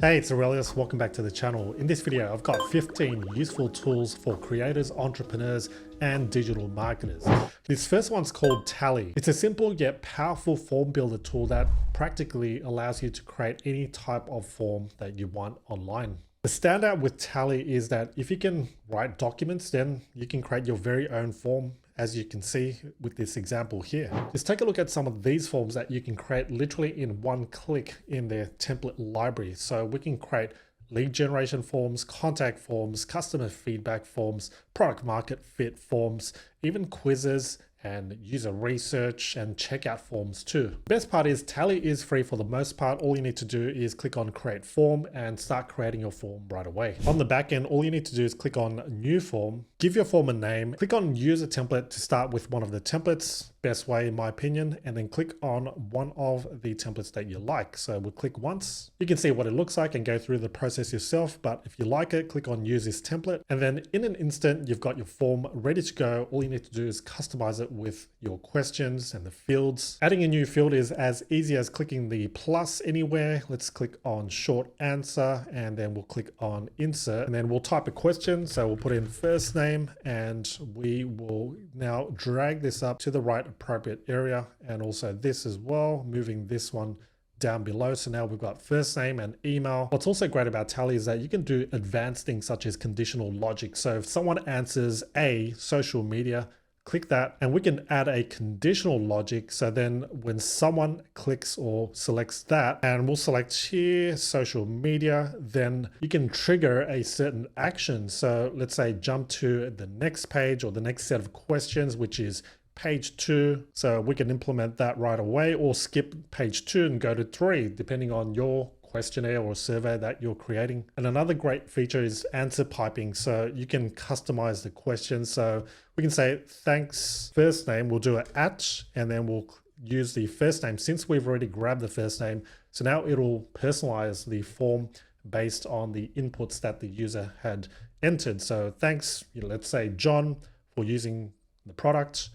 Hey, it's Aurelius. Welcome back to the channel. In this video, I've got 15 useful tools for creators, entrepreneurs, and digital marketers. This first one's called Tally. It's a simple yet powerful form builder tool that practically allows you to create any type of form that you want online. The standout with Tally is that if you can write documents, then you can create your very own form, as you can see with this example here. Just take a look at some of these forms that you can create literally in one click in their template library. So we can create lead generation forms, contact forms, customer feedback forms, product market fit forms, even quizzes and user research and checkout forms too. The best part is Tally is free for the most part. All you need to do is click on create form and start creating your form right away. On the back end, all you need to do is click on new form, give your form a name, click on use a template to start with one of the templates, best way in my opinion, and then click on one of the templates that you like. So we'll click once. You can see what it looks like and go through the process yourself, but if you like it, click on use this template, and then in an instant, you've got your form ready to go. All you need to do is customize it with your questions and the fields. Adding a new field is as easy as clicking the plus anywhere. Let's click on short answer, and then we'll click on insert, and then we'll type a question. So we'll put in first name, and we will now drag this up to the right appropriate area, and also this as well, moving this one down below. So now we've got first name and email. What's also great about Tally is that you can do advanced things such as conditional logic. So if someone answers A, social media, click that, and we can add a conditional logic. So then when someone clicks or selects that, and we'll select here social media, then you can trigger a certain action. So let's say jump to the next page or the next set of questions, which is page 2. So we can implement that right away, or skip page 2 and go to 3, depending on your questionnaire or survey that you're creating. And another great feature is answer piping. So you can customize the question. So we can say, thanks, first name, we'll do an @ and then we'll use the first name since we've already grabbed the first name. So now it'll personalize the form based on the inputs that the user had entered. So thanks, let's say John, for using the product.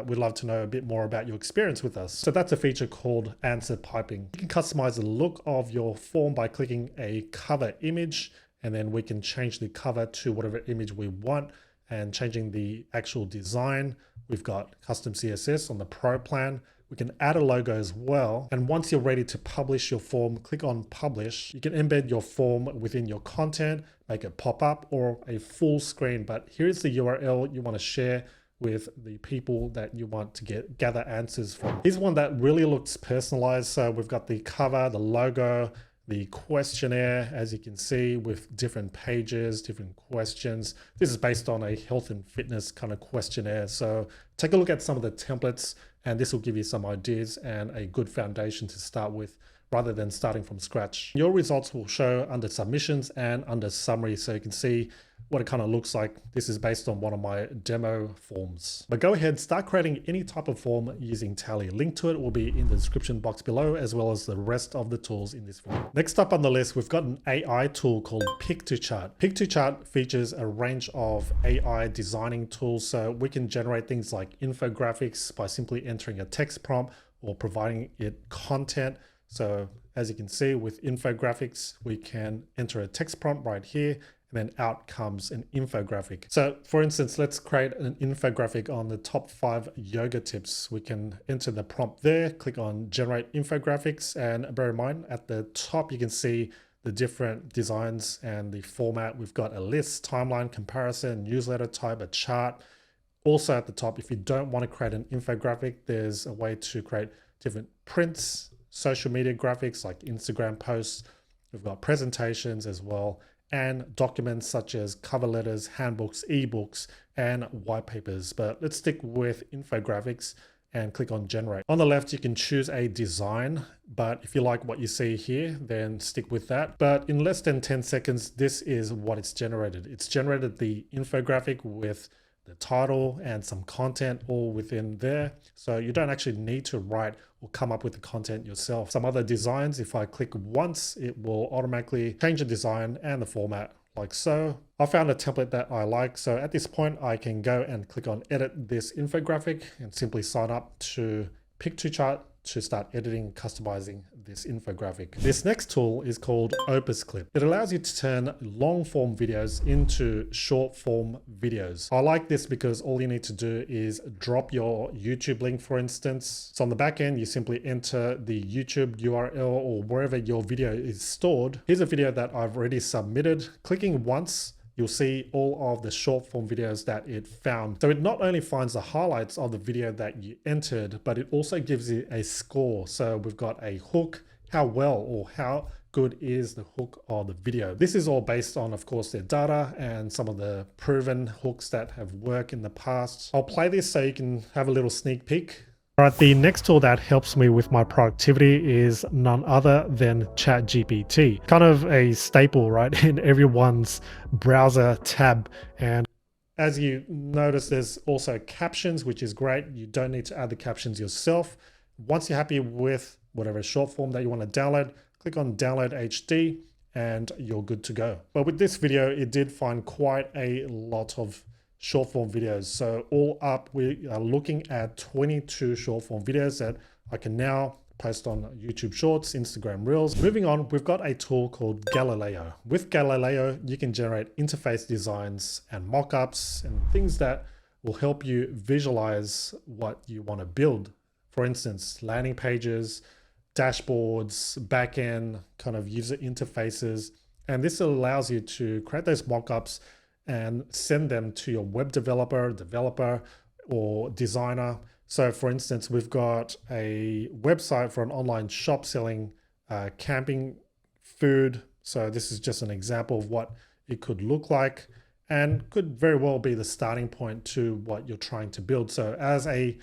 We'd love to know a bit more about your experience with us. So that's a feature called answer piping. You can customize the look of your form by clicking a cover image, and then we can change the cover to whatever image we want and changing the actual design. We've got custom CSS on the Pro plan. We can add a logo as well. And once you're ready to publish your form, click on publish. You can embed your form within your content, make it pop up or a full screen. But here's the URL you want to share with the people that you want to gather answers from. Here's one that really looks personalized. So we've got the cover, the logo, the questionnaire, as you can see, with different pages, different questions. This is based on a health and fitness kind of questionnaire. So take a look at some of the templates, and this will give you some ideas and a good foundation to start with, rather than starting from scratch. Your results will show under submissions and under summary, so you can see what it kind of looks like. This is based on one of my demo forms. But go ahead, start creating any type of form using Tally. Link to it will be in the description box below, as well as the rest of the tools in this video. Next up on the list, we've got an AI tool called Piktochart. Piktochart features a range of AI designing tools, so we can generate things like infographics by simply entering a text prompt or providing it content. So as you can see with infographics, we can enter a text prompt right here, and then out comes an infographic. So for instance, let's create an infographic on the top 5 yoga tips. We can enter the prompt there, click on generate infographics, and bear in mind at the top, you can see the different designs and the format. We've got a list, timeline, comparison, newsletter type, a chart. Also at the top, if you don't want to create an infographic, there's a way to create different prints, social media graphics like Instagram posts. We've got presentations as well, and documents such as cover letters, handbooks, ebooks, and white papers. But let's stick with infographics and click on generate. On the left, you can choose a design, but if you like what you see here, then stick with that. But in less than 10 seconds, this is what it's generated. It's generated the infographic with the title and some content all within there. So you don't actually need to write or come up with the content yourself. Some other designs, if I click once, it will automatically change the design and the format like so. I found a template that I like. So at this point, I can go and click on edit this infographic and simply sign up to Piktochart to start editing, customizing this infographic. This next tool is called OpusCliip. It allows you to turn long form videos into short form videos. I like this because all you need to do is drop your YouTube link, for instance. So on the back end, you simply enter the YouTube URL or wherever your video is stored. Here's a video that I've already submitted. Clicking once, you'll see all of the short form videos that it found. So it not only finds the highlights of the video that you entered, but it also gives you a score. So we've got a hook, how well or how good is the hook of the video. This is all based on, of course, their data and some of the proven hooks that have worked in the past. I'll play this so you can have a little sneak peek. All right, the next tool that helps me with my productivity is none other than ChatGPT. Kind of a staple, right, in everyone's browser tab. And as you notice, there's also captions, which is great. You don't need to add the captions yourself. Once you're happy with whatever short form that you want to download, click on Download HD and you're good to go. But with this video, it did find quite a lot of short form videos. So all up, we are looking at 22 short form videos that I can now post on YouTube Shorts, Instagram Reels. Moving on, we've got a tool called Galileo. With Galileo, you can generate interface designs and mock-ups and things that will help you visualize what you want to build. For instance, landing pages, dashboards, backend kind of user interfaces. And this allows you to create those mock-ups and send them to your web developer or designer. So for instance, we've got a website for an online shop selling camping food. So this is just an example of what it could look like and could very well be the starting point to what you're trying to build. So as a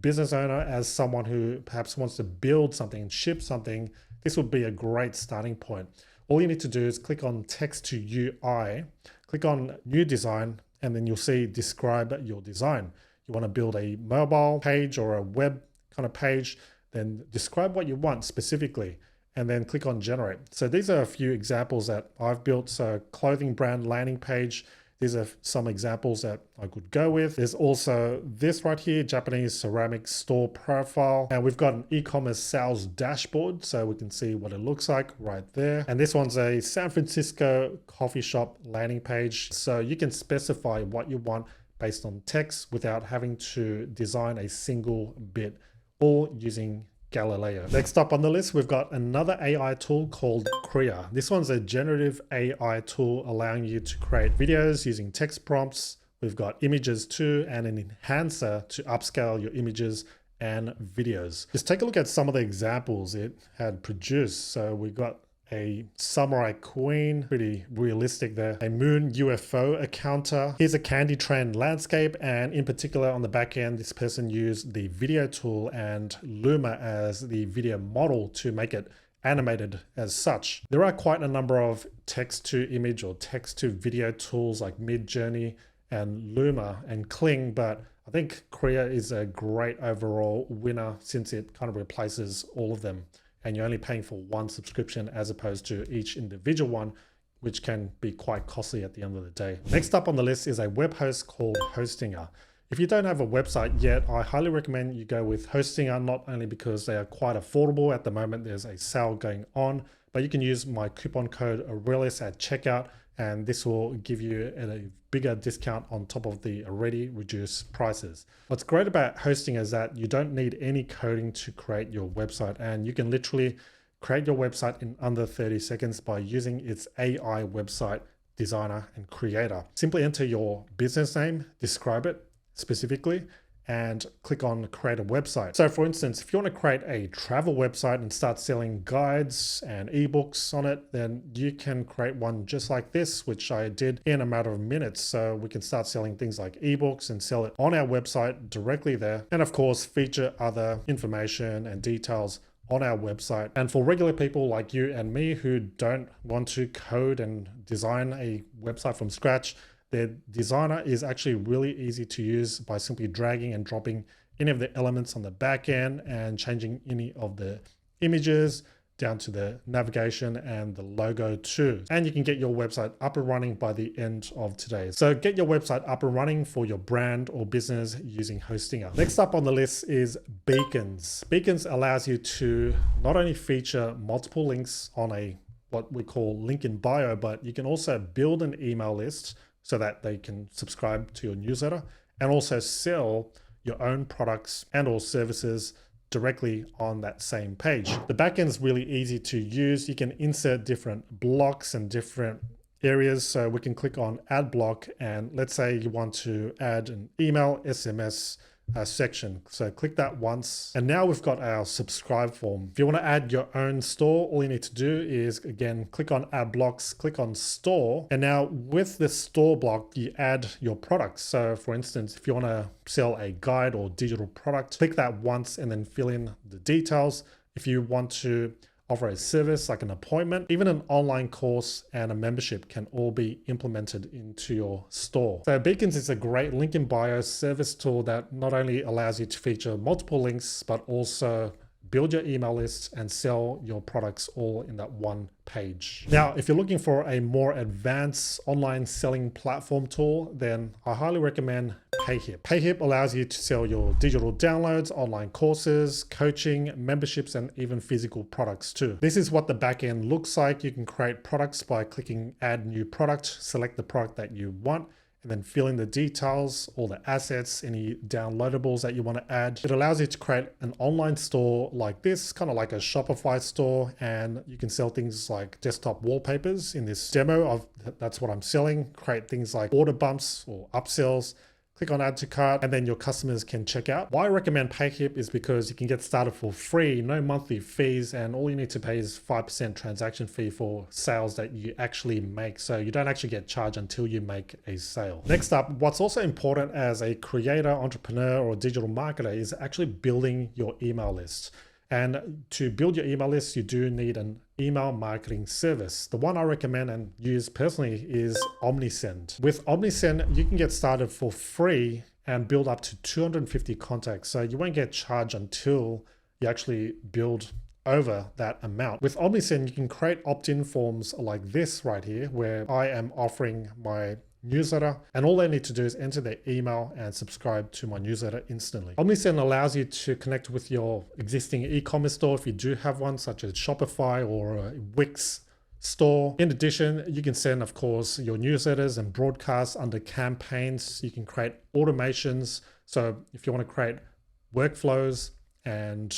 business owner, as someone who perhaps wants to build something and ship something, this would be a great starting point. All you need to do is click on text to UI, click on new design, and then you'll see describe your design. You want to build a mobile page or a web kind of page, then describe what you want specifically, and then click on generate. So these are a few examples that I've built. So clothing brand landing page. These are some examples that I could go with. There's also this right here, Japanese ceramic store profile. And we've got an e-commerce sales dashboard, so we can see what it looks like right there. And this one's a San Francisco coffee shop landing page. So you can specify what you want based on text without having to design a single bit, all using Galileo. Next up on the list, we've got another AI tool called Krea. This one's a generative AI tool allowing you to create videos using text prompts. We've got images too, and an enhancer to upscale your images and videos. Just take a look at some of the examples it had produced. So we got a samurai queen, pretty realistic there. A moon UFO encounter. Here's a candy train landscape, and in particular on the back end, this person used the video tool and Luma as the video model to make it animated as such. There are quite a number of text to image or text to video tools like Midjourney and Luma and Kling, but I think Krea is a great overall winner since it kind of replaces all of them. And you're only paying for one subscription as opposed to each individual one, which can be quite costly at the end of the day. Next up on the list is a web host called Hostinger. If you don't have a website yet, I highly recommend you go with Hostinger, not only because they are quite affordable. At the moment, there's a sale going on, but you can use my coupon code Aurelius at checkout, and this will give you a bigger discount on top of the already reduced prices. What's great about Hostinger is that you don't need any coding to create your website, and you can literally create your website in under 30 seconds by using its AI website designer and creator. Simply enter your business name, describe it specifically, and click on create a website. So for instance, if you want to create a travel website and start selling guides and ebooks on it, then you can create one just like this, which I did in a matter of minutes. So we can start selling things like ebooks and sell it on our website directly there. And of course, feature other information and details on our website. And for regular people like you and me who don't want to code and design a website from scratch, their designer is actually really easy to use by simply dragging and dropping any of the elements on the back end and changing any of the images, down to the navigation and the logo too. And you can get your website up and running by the end of today. So get your website up and running for your brand or business using Hostinger. Next up on the list is beacons. Beacons allows you to not only feature multiple links on a what we call link in bio, but you can also build an email list so that they can subscribe to your newsletter and also sell your own products and or services directly on that same page. The backend is really easy to use. You can insert different blocks and different areas. So we can click on add block, and let's say you want to add an email, SMS section. So click that once, and now we've got our subscribe form. If you want to add your own store, all you need to do is again click on add blocks, click on store, and now with the store block you add your products. So for instance, if you want to sell a guide or digital product, click that once and then fill in the details. If you want to offer a service like an appointment, even an online course and a membership can all be implemented into your store. So Beacons is a great link in bio service tool that not only allows you to feature multiple links, but also build your email list and sell your products all in that one page. Now, if you're looking for a more advanced online selling platform tool, then I highly recommend Payhip. Payhip allows you to sell your digital downloads, online courses, coaching, memberships, and even physical products too. This is what the backend looks like. You can create products by clicking add new product, select the product that you want, and then fill in the details, all the assets, any downloadables that you want to add. It allows you to create an online store like this, kind of like a Shopify store, and you can sell things like desktop wallpapers. In this demo, that's what I'm selling. Create things like order bumps or upsells. Click on add to cart, and then your customers can check out. Why I recommend Payhip is because you can get started for free, no monthly fees, and all you need to pay is 5% transaction fee for sales that you actually make. So you don't actually get charged until you make a sale. Next up, what's also important as a creator, entrepreneur, or digital marketer is actually building your email list. And to build your email list, you do need an email marketing service. The one I recommend and use personally is Omnisend. With Omnisend, you can get started for free and build up to 250 contacts. So you won't get charged until you actually build over that amount. With Omnisend, you can create opt-in forms like this right here, where I am offering my newsletter, and all they need to do is enter their email and subscribe to my newsletter instantly. Omnisend allows you to connect with your existing e-commerce store if you do have one, such as Shopify or a Wix store. In addition, you can send, of course, your newsletters and broadcasts under campaigns. You can create automations. So if you want to create workflows and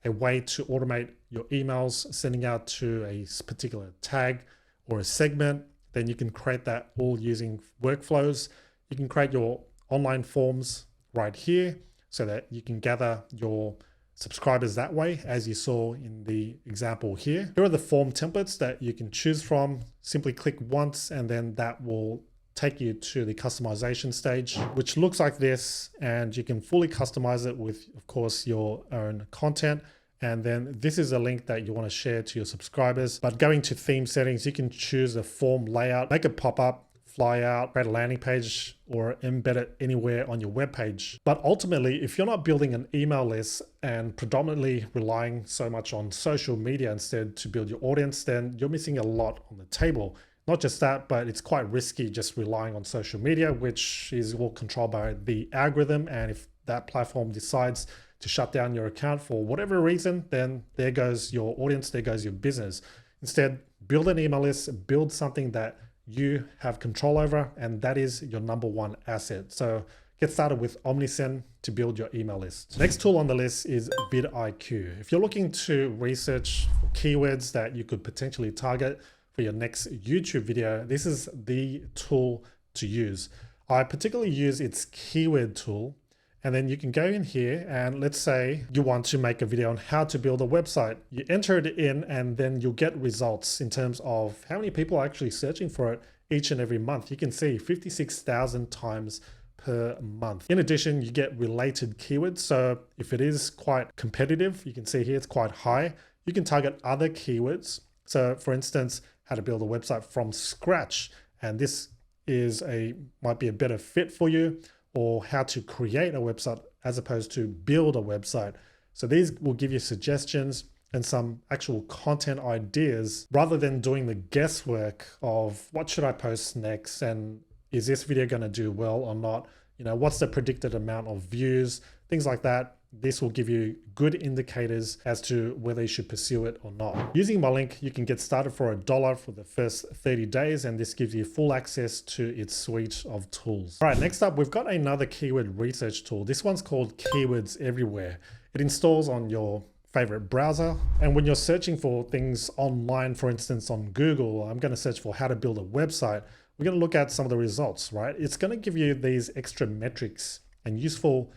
a way to automate your emails, sending out to a particular tag or a segment, then you can create that all using workflows. You can create your online forms right here so that you can gather your subscribers that way, as you saw in the example here. Here are the form templates that you can choose from. Simply click once and then that will take you to the customization stage, which looks like this, and you can fully customize it with, of course, your own content. And then this is a link that you want to share to your subscribers. But going to theme settings, you can choose a form layout, make it pop up, fly out, create a landing page, or embed it anywhere on your web page. But ultimately, if you're not building an email list and predominantly relying so much on social media instead to build your audience, then you're missing a lot on the table. Not just that, but it's quite risky just relying on social media, which is all controlled by the algorithm. And if that platform decides to shut down your account for whatever reason, then there goes your audience, there goes your business. Instead, build an email list, build something that you have control over, and that is your number one asset. So get started with Omnisend to build your email list. Next tool on the list is VidIQ. If you're looking to research for keywords that you could potentially target for your next YouTube video, this is the tool to use. I particularly use its keyword tool. And then you can go in here and let's say you want to make a video on how to build a website. You enter it in and then you'll get results in terms of how many people are actually searching for it each and every month. You can see 56,000 times per month. In addition, you get related keywords. So if it is quite competitive, you can see here it's quite high. You can target other keywords. So for instance, how to build a website from scratch. And this might be a better fit for you, or how to create a website as opposed to build a website. So these will give you suggestions. and some actual content ideas rather than doing the guesswork of what should I post next and is this video going to do well or not? You know, what's the predicted amount of views, things like that. This will give you good indicators as to whether you should pursue it or not. Using my link, you can get started for $1 for the first 30 days, and this gives you full access to its suite of tools. All right, next up, we've got another keyword research tool. This one's called Keywords Everywhere. It installs on your favorite browser. And when you're searching for things online, for instance, on Google, I'm going to search for how to build a website. We're going to look at some of the results, right? It's going to give you these extra metrics and useful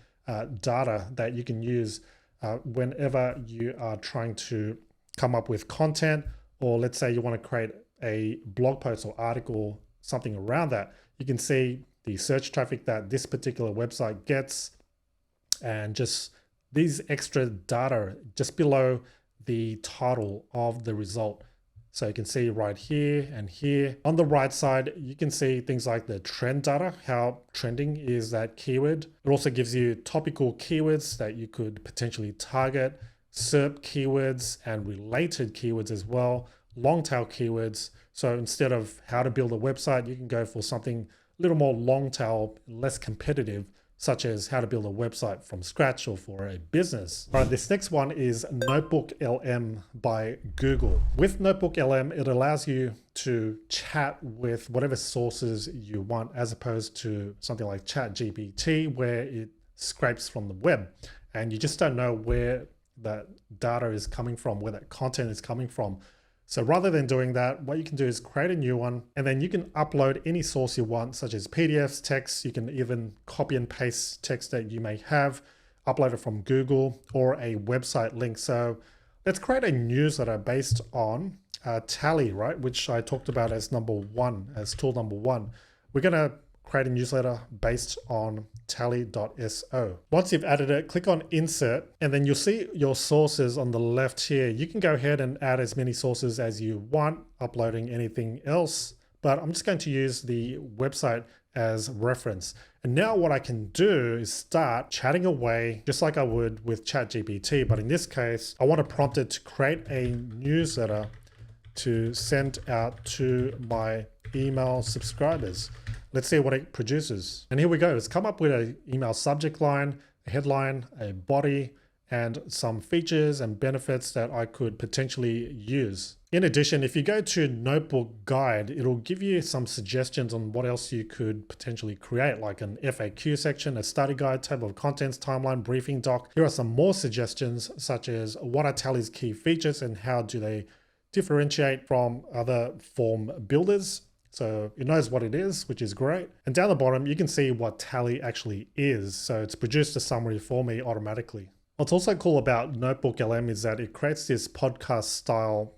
data that you can use whenever you are trying to come up with content, or let's say you want to create a blog post or article, something around that. You can see the search traffic that this particular website gets and just these extra data just below the title of the result. So you can see right here and here. On the right side, you can see things like the trend data, how trending is that keyword. It also gives you topical keywords that you could potentially target, SERP keywords and related keywords as well, long tail keywords. So instead of how to build a website, you can go for something a little more long tail, less competitive, such as how to build a website from scratch or for a business. All right, this next one is Notebook LM by Google. With Notebook LM, it allows you to chat with whatever sources you want, as opposed to something like ChatGPT, where it scrapes from the web and you just don't know where that data is coming from, where that content is coming from. So rather than doing that, what you can do is create a new one, and then you can upload any source you want, such as PDFs, text. You can even copy and paste text that you may have, upload it from Google or a website link. So let's create a newsletter based on Tally, right? Which I talked about as tool number one. We're going to create a newsletter based on tally.so. Once you've added it, click on insert, and then you'll see your sources on the left here. You can go ahead and add as many sources as you want, uploading anything else, but I'm just going to use the website as reference. And now what I can do is start chatting away just like I would with ChatGPT, but in this case, I want to prompt it to create a newsletter to send out to my email subscribers. Let's see what it produces. And here we go. It's come up with an email subject line, a headline, a body, and some features and benefits that I could potentially use. In addition, if you go to Notebook Guide, it'll give you some suggestions on what else you could potentially create, like an FAQ section, a study guide, table of contents, timeline, briefing doc. Here are some more suggestions, such as what are Tally's key features and how do they differentiate from other form builders. So it knows what it is, which is great. And down the bottom, you can see what Tally actually is. So it's produced a summary for me automatically. What's also cool about Notebook LM is that it creates this podcast style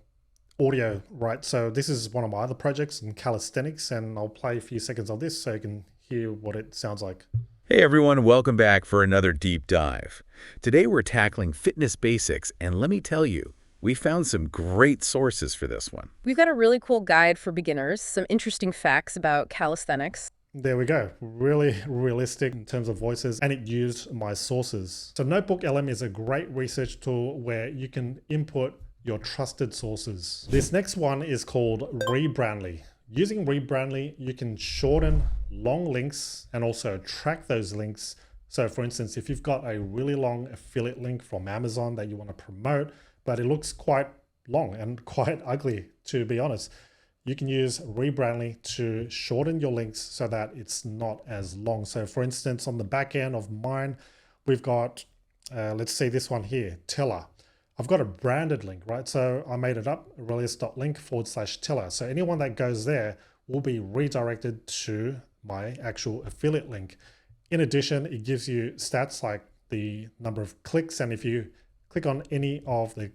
audio, right? So this is one of my other projects in calisthenics, and I'll play a few seconds of this so you can hear what it sounds like. Hey everyone, welcome back for another deep dive. Today we're tackling fitness basics, and let me tell you, we found some great sources for this one. We've got a really cool guide for beginners, some interesting facts about calisthenics. There we go. Really realistic in terms of voices, and it used my sources. So Notebook LM is a great research tool where you can input your trusted sources. This next one is called Rebrandly. Using Rebrandly, you can shorten long links and also track those links. So for instance, if you've got a really long affiliate link from Amazon that you want to promote, but it looks quite long and quite ugly, to be honest, you can use Rebrandly to shorten your links so that it's not as long. So for instance, on the back end of mine, we've got, let's see this one here, Tella. I've got a branded link, right? So I made it up, aurelius.link/Tella. So anyone that goes there will be redirected to my actual affiliate link. In addition, it gives you stats like the number of clicks, and if you click on any of the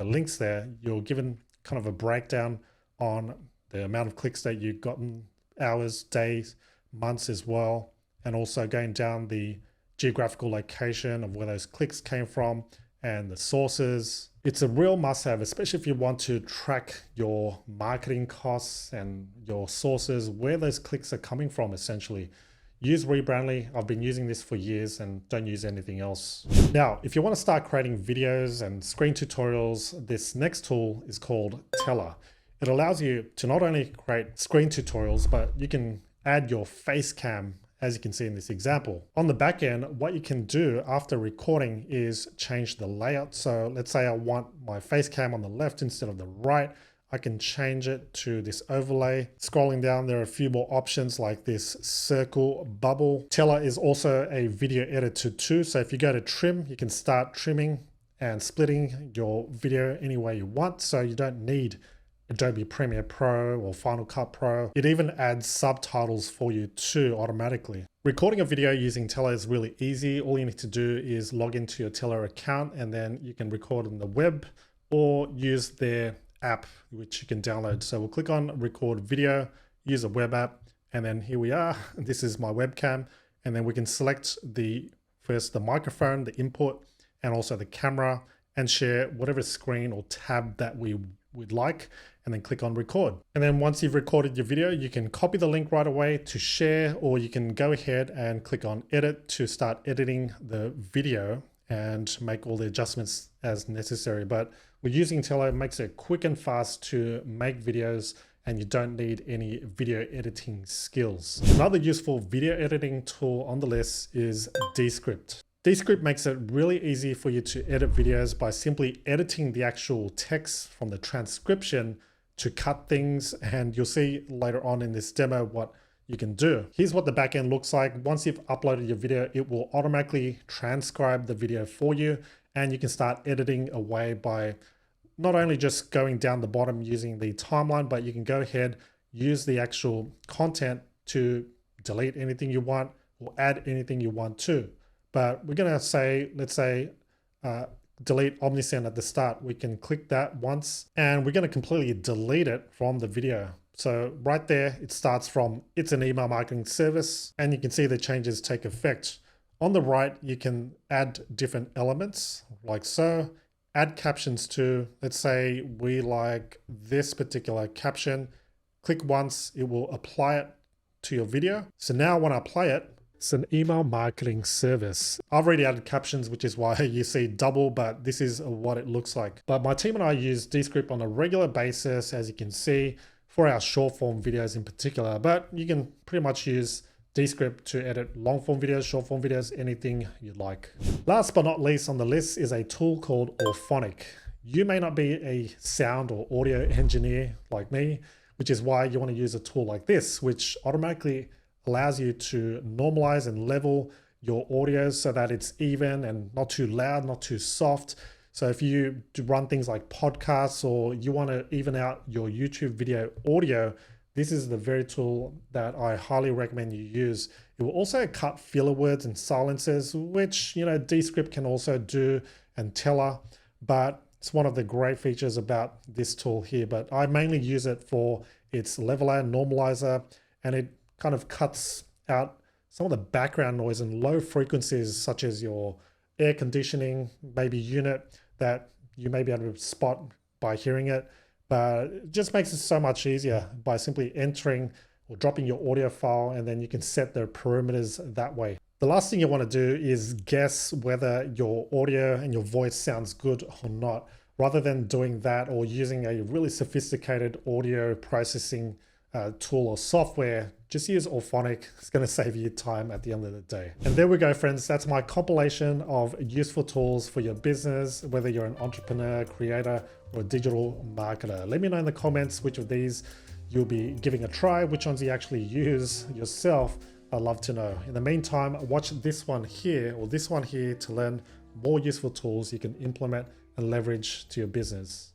links there, you're given kind of a breakdown on the amount of clicks that you've gotten, hours, days, months as well, and also going down the geographical location of where those clicks came from and the sources. It's a real must-have, especially if you want to track your marketing costs and your sources, where those clicks are coming from essentially. use Rebrandly. I've been using this for years and don't use anything else. Now, if you want to start creating videos and screen tutorials, this next tool is called Tella. It allows you to not only create screen tutorials, but you can add your face cam, as you can see in this example. On the back end, what you can do after recording is change the layout. So let's say I want my face cam on the left instead of the right. I can change it to this overlay. Scrolling down, there are a few more options like this circle bubble. Tella is also a video editor too. So if you go to trim, you can start trimming and splitting your video any way you want. So you don't need Adobe Premiere Pro or Final Cut Pro. It even adds subtitles for you too automatically. Recording a video using Tella is really easy. All you need to do is log into your Tella account and then you can record on the web or use their app, which you can download. So we'll click on record video, use a web app, and then here we are. This is my webcam. And then we can select the microphone, the input, and also the camera, and share whatever screen or tab that we would like, and then click on record. And then once you've recorded your video, you can copy the link right away to share, or you can go ahead and click on edit to start editing the video and make all the adjustments as necessary. But we're using Tella, it makes it quick and fast to make videos, and you don't need any video editing skills. Another useful video editing tool on the list is Descript. Descript makes it really easy for you to edit videos by simply editing the actual text from the transcription to cut things, and you'll see later on in this demo what you can do. Here's what the backend looks like. Once you've uploaded your video, it will automatically transcribe the video for you, and you can start editing away by not only just going down the bottom using the timeline, but you can go ahead, use the actual content to delete anything you want or add anything you want to. But we're gonna say, let's say, delete Omnisend at the start. We can click that once and we're gonna completely delete it from the video. So right there, it starts from it's an email marketing service, and you can see the changes take effect. On the right, you can add different elements like so, add captions too. Let's say we like this particular caption. Click once, it will apply it to your video. So now when I play it, it's an email marketing service. I've already added captions, which is why you see double, but this is what it looks like. But my team and I use Descript on a regular basis, as you can see, for our short form videos in particular, but you can pretty much use Descript to edit long form videos, short form videos, anything you'd like. Last but not least on the list is a tool called Auphonic. You may not be a sound or audio engineer like me, which is why you want to use a tool like this, which automatically allows you to normalize and level your audio so that it's even and not too loud, not too soft. So if you do run things like podcasts or you want to even out your YouTube video audio, this is the very tool that I highly recommend you use. It will also cut filler words and silences, which, you know, Descript can also do, and Tella, but it's one of the great features about this tool here. But I mainly use it for its leveler, normalizer, and it kind of cuts out some of the background noise and low frequencies, such as your air conditioning, maybe unit, that you may be able to spot by hearing it. But it just makes it so much easier by simply entering or dropping your audio file, and then you can set the parameters that way. The last thing you want to do is guess whether your audio and your voice sounds good or not. Rather than doing that or using a really sophisticated audio processing tool or software, just use Auphonic. It's going to save you time at the end of the day. And there we go, friends. That's my compilation of useful tools for your business, whether you're an entrepreneur, creator, or a digital marketer. Let me know in the comments which of these you'll be giving a try, which ones you actually use yourself. I'd love to know. In the meantime, watch this one here or this one here to learn more useful tools you can implement and leverage to your business.